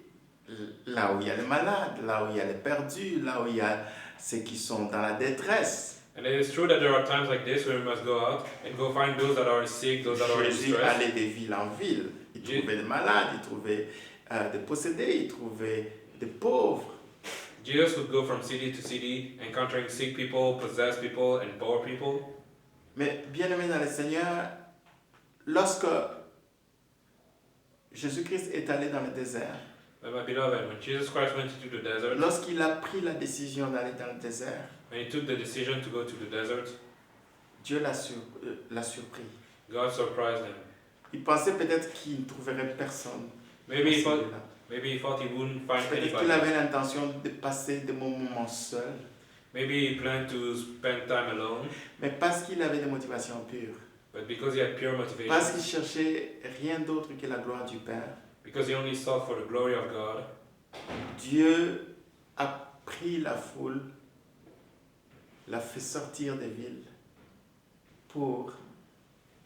Speaker 1: là où il y a les malades, là où il y a les perdus, là où il y a ceux qui sont dans la détresse.
Speaker 2: And it is true that there are times like this where we must go out and go find those that are sick, those that are in
Speaker 1: Jésus
Speaker 2: distress.
Speaker 1: allait de ville en ville. Il trouvait des malades, il trouvait des possédés, il trouvait des pauvres.
Speaker 2: Jesus would go from city to city, encountering sick people, possessed people, and poor people.
Speaker 1: Mais bien aimé dans le Seigneur, lorsque Jésus-Christ est allé dans le désert,
Speaker 2: But my beloved, when Jesus Christ went into the desert,
Speaker 1: lorsqu'il a pris la décision d'aller dans le désert,
Speaker 2: when he took the decision to go to the desert,
Speaker 1: Dieu l'a surpris.
Speaker 2: God surprised him.
Speaker 1: Il pensait peut-être qu'il ne trouverait personne.
Speaker 2: Maybe he thought,
Speaker 1: Celui-là.
Speaker 2: maybe he thought he wouldn't find
Speaker 1: Peut-être
Speaker 2: anybody.
Speaker 1: qu'il avait l'intention de passer des moments seuls,
Speaker 2: Maybe he planned to spend time alone,
Speaker 1: mais parce qu'il avait des motivations pures,
Speaker 2: but because he had pure motivation,
Speaker 1: parce qu'il cherchait rien d'autre que la gloire du Père,
Speaker 2: because he only sought for the glory of God,
Speaker 1: Dieu a pris la foule, l'a fait sortir des villes pour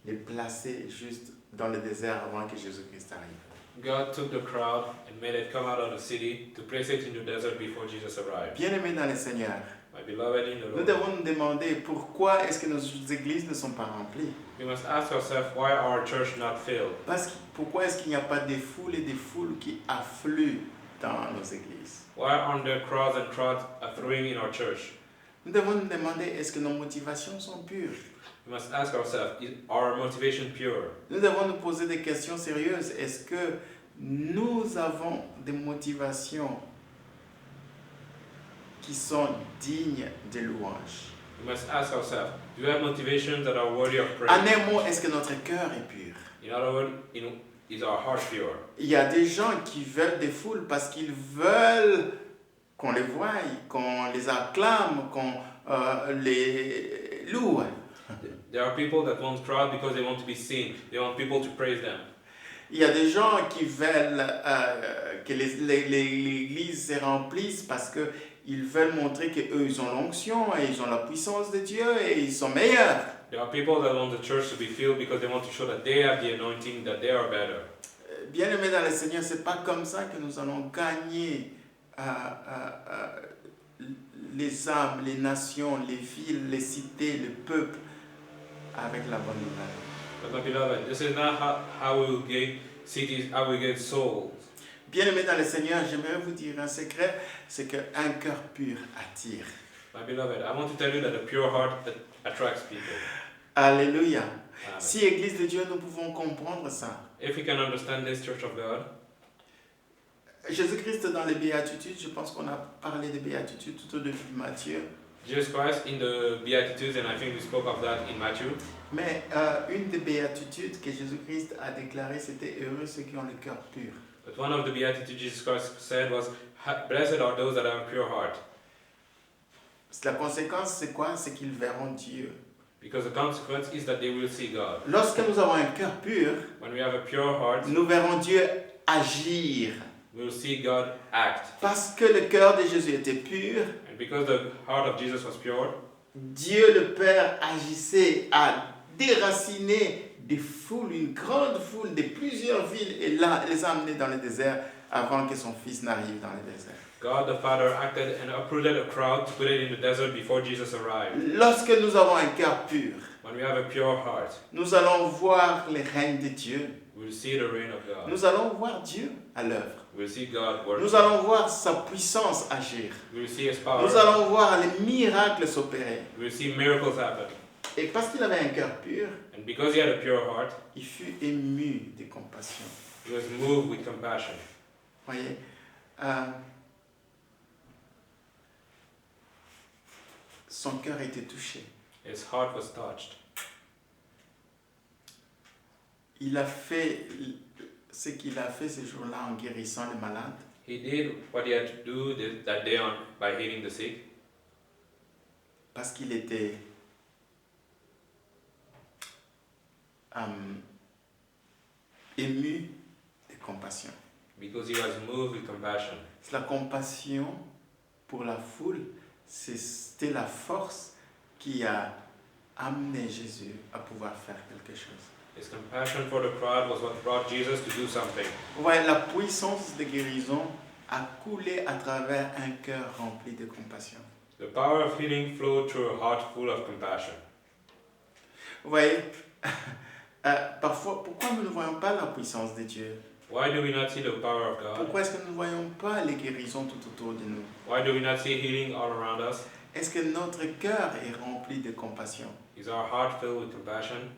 Speaker 1: les placer juste dans le désert avant que Jésus-Christ arrive.
Speaker 2: God took the crowd and made it come out of the city to place it in the desert before Jesus arrived.
Speaker 1: Bien-aimés dans le Seigneur,
Speaker 2: My beloved in the
Speaker 1: nous
Speaker 2: Lord,
Speaker 1: devons nous demander pourquoi est-ce que nos églises ne sont pas remplies.
Speaker 2: we must ask ourselves why our church not filled.
Speaker 1: Pourquoi est-ce qu'il n'y a pas des foules et des foules qui affluent dans nos églises?
Speaker 2: Why aren't there crowds and crowds affluing in our church?
Speaker 1: Nous devons nous demander est-ce que nos motivations sont pures?
Speaker 2: We must ask ourselves, is our motivation pure?
Speaker 1: Nous devons nous poser des questions sérieuses. Est-ce que nous avons des motivations qui sont dignes de louange?
Speaker 2: We must ask ourselves, do we have motivations that are worthy of praise?
Speaker 1: En un mot, est-ce que notre cœur est pur?
Speaker 2: In other words, is our heart pure?
Speaker 1: Il y a des gens qui veulent des foules parce qu'ils veulent qu'on les voie, qu'on les acclame, qu'on les loue.
Speaker 2: There are people that want crowd because they want to be seen. They want people to praise them.
Speaker 1: Il y a des gens qui veulent que l'église se remplisse parce qu'ils veulent montrer qu'eux, ils ont l'onction et ils ont la puissance de Dieu et ils sont meilleurs.
Speaker 2: There are people that want the church to be filled because they want to show that they have the anointing, that they are better.
Speaker 1: Bien-aimés dans le Seigneur, c'est pas comme ça que nous allons gagner les âmes, les nations, les villes, les cités, le peuple avec la bonne nouvelle.
Speaker 2: But my beloved, this is not how we will get cities, how we get souls.
Speaker 1: Bien-aimés dans le Seigneur, j'aimerais vous dire un secret, c'est qu'un cœur pur attire.
Speaker 2: My beloved, I want to tell you that a pure heart attracts people.
Speaker 1: Alléluia.
Speaker 2: Amen.
Speaker 1: Si Église de Dieu, nous pouvons comprendre ça.
Speaker 2: If we can understand this, Church of God,
Speaker 1: Jésus-Christ dans les béatitudes, je pense qu'on a parlé des béatitudes tout au début de Matthieu.
Speaker 2: Jesus Christ in the Beatitudes, and I think we spoke of that in Matthew.
Speaker 1: Mais une des béatitudes que Jésus-Christ a déclaré, c'était heureux ceux qui ont le cœur pur.
Speaker 2: But one of the Beatitudes Jesus Christ said was, blessed are those that have a pure heart.
Speaker 1: La conséquence, c'est quoi? C'est qu'ils verront Dieu.
Speaker 2: Because the consequence is that they will see God.
Speaker 1: Lorsque nous avons un cœur pur,
Speaker 2: When we have a pure heart,
Speaker 1: nous verrons Dieu agir.
Speaker 2: we will see God act.
Speaker 1: Parce que le cœur de Jésus était pur,
Speaker 2: And because the heart of Jesus was pure,
Speaker 1: Dieu le Père agissait à déraciner des foules, une grande foule de plusieurs villes et là, les a amenés dans le désert avant que son fils n'arrive dans le désert.
Speaker 2: God the Father acted and uprooted a crowd to put it in the desert before Jesus arrived.
Speaker 1: Lorsque nous avons un cœur pur,
Speaker 2: When we have a pure heart,
Speaker 1: nous allons voir les règnes de Dieu.
Speaker 2: we will see the reign of God.
Speaker 1: Nous allons voir Dieu à l'œuvre.
Speaker 2: We will see God work.
Speaker 1: Nous allons voir sa puissance agir.
Speaker 2: We will see His power.
Speaker 1: Nous allons voir les miracles s'opérer.
Speaker 2: We will see miracles happen.
Speaker 1: Et parce qu'il avait un cœur pur,
Speaker 2: And because he had a pure heart,
Speaker 1: il fut ému de compassion.
Speaker 2: he was moved with compassion.
Speaker 1: Voyez, son cœur était touché.
Speaker 2: His heart was touched.
Speaker 1: Il a fait ce qu'il a fait ce jour-là en guérissant les malades.
Speaker 2: He did what he had to do that day on by healing the sick
Speaker 1: Parce qu'il était ému de compassion.
Speaker 2: because he was moved with compassion.
Speaker 1: La compassion pour la foule, c'était la force qui a amené Jésus à pouvoir faire quelque chose.
Speaker 2: His compassion for the crowd was what brought Jesus to do something.
Speaker 1: Ouais, la puissance de guérison a coulé à travers un cœur rempli de compassion.
Speaker 2: The power of healing flowed through a heart full of compassion.
Speaker 1: Vous voyez, parfois, pourquoi nous ne voyons pas la puissance de Dieu?
Speaker 2: Why do we not see the power of God?
Speaker 1: Pourquoi est-ce que nous ne voyons pas les guérisons tout autour de nous?
Speaker 2: Why do we not see healing all around us?
Speaker 1: Est-ce que notre cœur est rempli de compassion?
Speaker 2: Is our heart filled with compassion?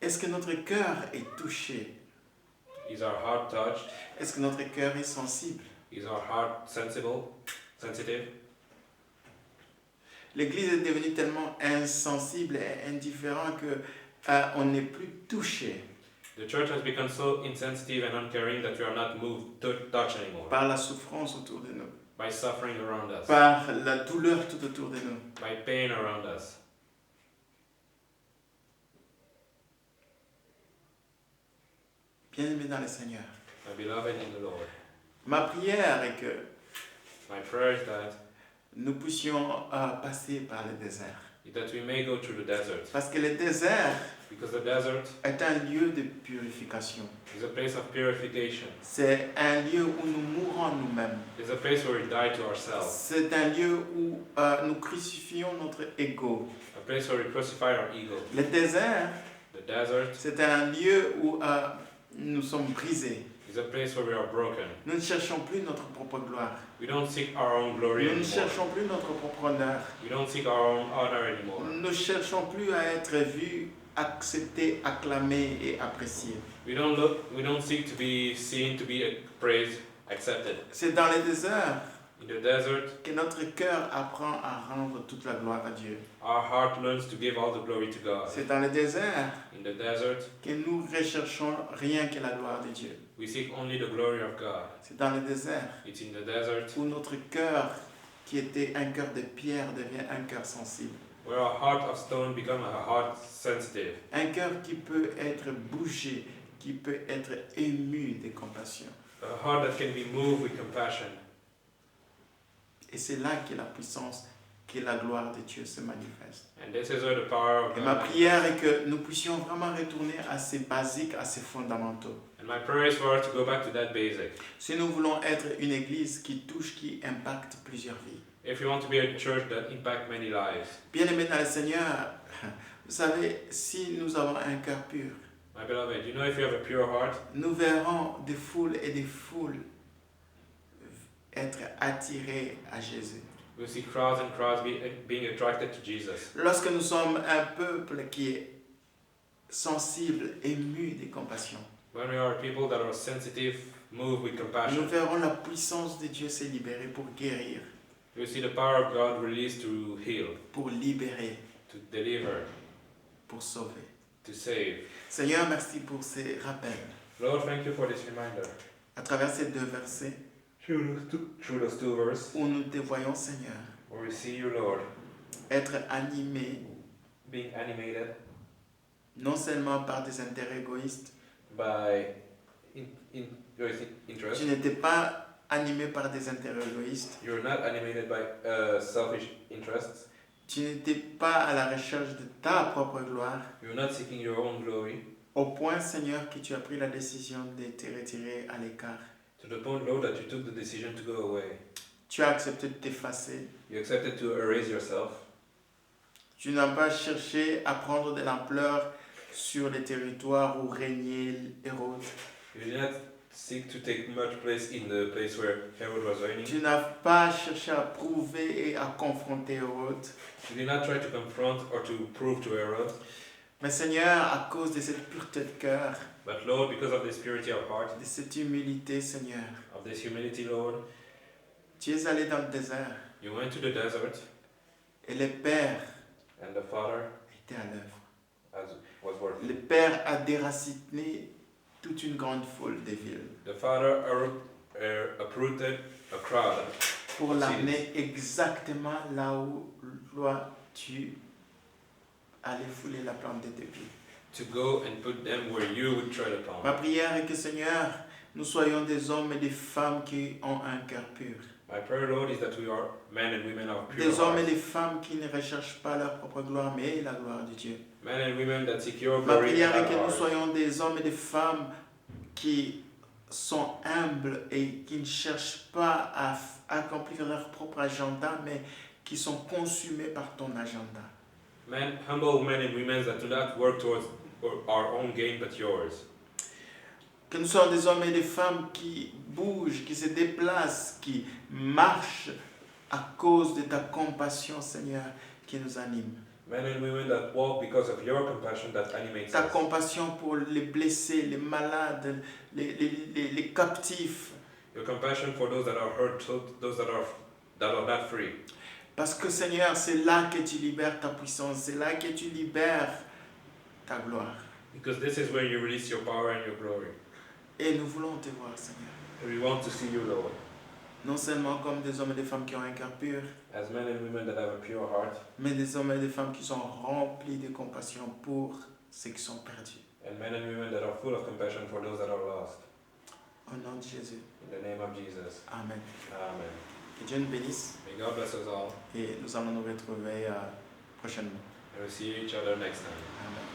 Speaker 1: Est-ce que notre cœur est touché?
Speaker 2: Is our heart touched?
Speaker 1: Est-ce que notre cœur est sensible?
Speaker 2: Is our heart sensitive?
Speaker 1: L'Église est devenue tellement insensible et indifférente que on n'est plus touché
Speaker 2: The church has become so insensitive and uncaring that we are not moved to touch anymore.
Speaker 1: par la souffrance autour de nous,
Speaker 2: By suffering around us.
Speaker 1: par la douleur tout autour de nous.
Speaker 2: By pain around us.
Speaker 1: Bien-aimés dans le Seigneur,
Speaker 2: My beloved in the Lord.
Speaker 1: ma prière est que
Speaker 2: My prayer is
Speaker 1: nous puissions passer par le désert.
Speaker 2: that we may go through the desert.
Speaker 1: Parce que le désert
Speaker 2: Because the desert
Speaker 1: est un lieu de purification.
Speaker 2: is a place of purification.
Speaker 1: C'est un lieu où nous mourons nous-mêmes.
Speaker 2: It's a place where we die to ourselves.
Speaker 1: C'est un lieu où nous crucifions notre ego.
Speaker 2: A place where we crucify our ego.
Speaker 1: Le désert,
Speaker 2: The desert
Speaker 1: c'est un lieu où nous sommes brisés.
Speaker 2: is a place where we are broken.
Speaker 1: Nous ne cherchons plus notre propre gloire.
Speaker 2: We don't seek our own glory
Speaker 1: Nous ne
Speaker 2: anymore.
Speaker 1: cherchons plus notre propre honneur.
Speaker 2: We don't seek our own honor anymore.
Speaker 1: Nous ne cherchons plus à être vus, acceptés, acclamés et appréciés.
Speaker 2: We don't seek to be seen, to be praised, accepted.
Speaker 1: C'est dans le désert
Speaker 2: In the desert,
Speaker 1: que notre cœur apprend à rendre toute la gloire à Dieu.
Speaker 2: our heart learns to give all the glory to God.
Speaker 1: C'est dans le désert
Speaker 2: In the desert,
Speaker 1: que nous recherchons rien que la gloire de Dieu.
Speaker 2: we seek only the glory of God.
Speaker 1: C'est dans le désert
Speaker 2: It's in the desert
Speaker 1: où notre cœur, qui était un cœur de pierre, devient un cœur sensible.
Speaker 2: where a heart of stone becomes a heart sensitive.
Speaker 1: Un cœur qui peut être bougé, qui peut être ému de compassion.
Speaker 2: A heart that can be moved with compassion.
Speaker 1: Et c'est là que la puissance, que la gloire de Dieu se manifeste.
Speaker 2: And this is where the power of
Speaker 1: Et
Speaker 2: God
Speaker 1: ma
Speaker 2: manifests.
Speaker 1: prière est que nous puissions vraiment retourner à ces basiques, à ces fondamentaux.
Speaker 2: And my prayer is for us to go back to that basic.
Speaker 1: Si nous voulons être une église qui touche, qui impacte plusieurs vies.
Speaker 2: If we want to be a church that impacts many lives.
Speaker 1: Bien-aimés dans le Seigneur, vous savez, si nous avons un cœur pur,
Speaker 2: My beloved, you know, if you have a pure heart,
Speaker 1: nous verrons des foules et des foules être attirées à Jésus.
Speaker 2: we'll see crowds and crowds being attracted to Jesus.
Speaker 1: Lorsque nous sommes un peuple qui est sensible, ému de compassion,
Speaker 2: When we are people that are sensitive, moved with
Speaker 1: nous
Speaker 2: compassion,
Speaker 1: verrons la puissance de Dieu se libérer pour guérir,
Speaker 2: we'll see the power of God released to heal,
Speaker 1: pour libérer,
Speaker 2: to deliver,
Speaker 1: pour sauver.
Speaker 2: to save.
Speaker 1: Seigneur, merci pour ces rappels.
Speaker 2: Lord, thank you for this reminder.
Speaker 1: À travers ces deux versets
Speaker 2: Through those two verses,
Speaker 1: où nous te voyons, Seigneur,
Speaker 2: where we see you, Lord,
Speaker 1: être animés
Speaker 2: being animated
Speaker 1: non seulement par des intérêts égoïstes.
Speaker 2: by your interest.
Speaker 1: Tu n'étais pas animé par des intérêts égoïstes.
Speaker 2: You're not animated by selfish interests.
Speaker 1: Tu n'étais pas à la recherche de ta propre gloire.
Speaker 2: You're not seeking your own glory.
Speaker 1: Au point, Seigneur, que tu as pris la décision de te retirer à l'écart.
Speaker 2: To the point, Lord, that you took the decision to go away.
Speaker 1: Tu as accepté de t'effacer.
Speaker 2: You accepted to erase yourself.
Speaker 1: Tu n'as pas cherché à prendre de l'ampleur sur les territoires où régnait Hérode.
Speaker 2: You did not seek to take much place in the place where Herod was reigning.
Speaker 1: Tu n'as pas cherché à prouver et à confronter Hérode.
Speaker 2: You did not try to confront or to prove to Herod.
Speaker 1: Mais Seigneur, à cause de cette pureté de cœur,
Speaker 2: But Lord, because of this purity of heart,
Speaker 1: de cette humilité, Seigneur,
Speaker 2: of this humility, Lord,
Speaker 1: tu es allé dans le désert
Speaker 2: you went to the desert,
Speaker 1: et le Père
Speaker 2: and the Father
Speaker 1: était à l'œuvre.
Speaker 2: was working.
Speaker 1: Le Père a déraciné toute une grande foule de villes
Speaker 2: The Father uprooted a crowd
Speaker 1: pour l'amener exactement là où toi tu aller fouler la plante de tes pieds.
Speaker 2: to go and put them where you would tread upon.
Speaker 1: Ma prière est que, Seigneur, nous soyons des hommes et des femmes qui ont un cœur pur.
Speaker 2: My prayer, Lord, is that we are men and women of pure
Speaker 1: Des hommes et
Speaker 2: heart.
Speaker 1: des femmes qui ne recherchent pas leur propre gloire, mais la gloire de Dieu.
Speaker 2: Men and women that seek your
Speaker 1: Ma
Speaker 2: glory
Speaker 1: prière
Speaker 2: and
Speaker 1: est que
Speaker 2: not
Speaker 1: nous
Speaker 2: ours.
Speaker 1: soyons des hommes et des femmes qui sont humbles et qui ne cherchent pas à accomplir leur propre agenda, mais qui sont consumés par ton agenda.
Speaker 2: Humble men and women that do not work towards our own gain but yours.
Speaker 1: Que nous soyons des hommes et des femmes qui bougent, qui se déplacent, qui marchent à cause de ta compassion, Seigneur, qui nous anime.
Speaker 2: Men and women that walk because of your compassion that animates
Speaker 1: Ta
Speaker 2: us.
Speaker 1: compassion pour les blessés, les malades, les captifs.
Speaker 2: Your compassion for those that are hurt, those that are not free.
Speaker 1: Parce que, Seigneur, c'est là que tu libères ta puissance, c'est là que tu libères ta gloire.
Speaker 2: Because this is where you release your power and your glory.
Speaker 1: Et nous voulons te voir, Seigneur.
Speaker 2: And we want to see you, Lord,
Speaker 1: Non seulement comme des hommes et des femmes qui ont un cœur pur,
Speaker 2: as men and women that have a pure heart,
Speaker 1: mais des hommes et des femmes qui sont remplis de compassion pour ceux qui sont perdus.
Speaker 2: and men and women that are full of compassion for those that are lost.
Speaker 1: Au nom de Jésus.
Speaker 2: In the name of Jesus.
Speaker 1: Amen.
Speaker 2: Amen.
Speaker 1: Que Dieu nous bénisse
Speaker 2: May God bless us all,
Speaker 1: et nous allons nous retrouver prochainement.
Speaker 2: and we'll see each other next time.
Speaker 1: Amen.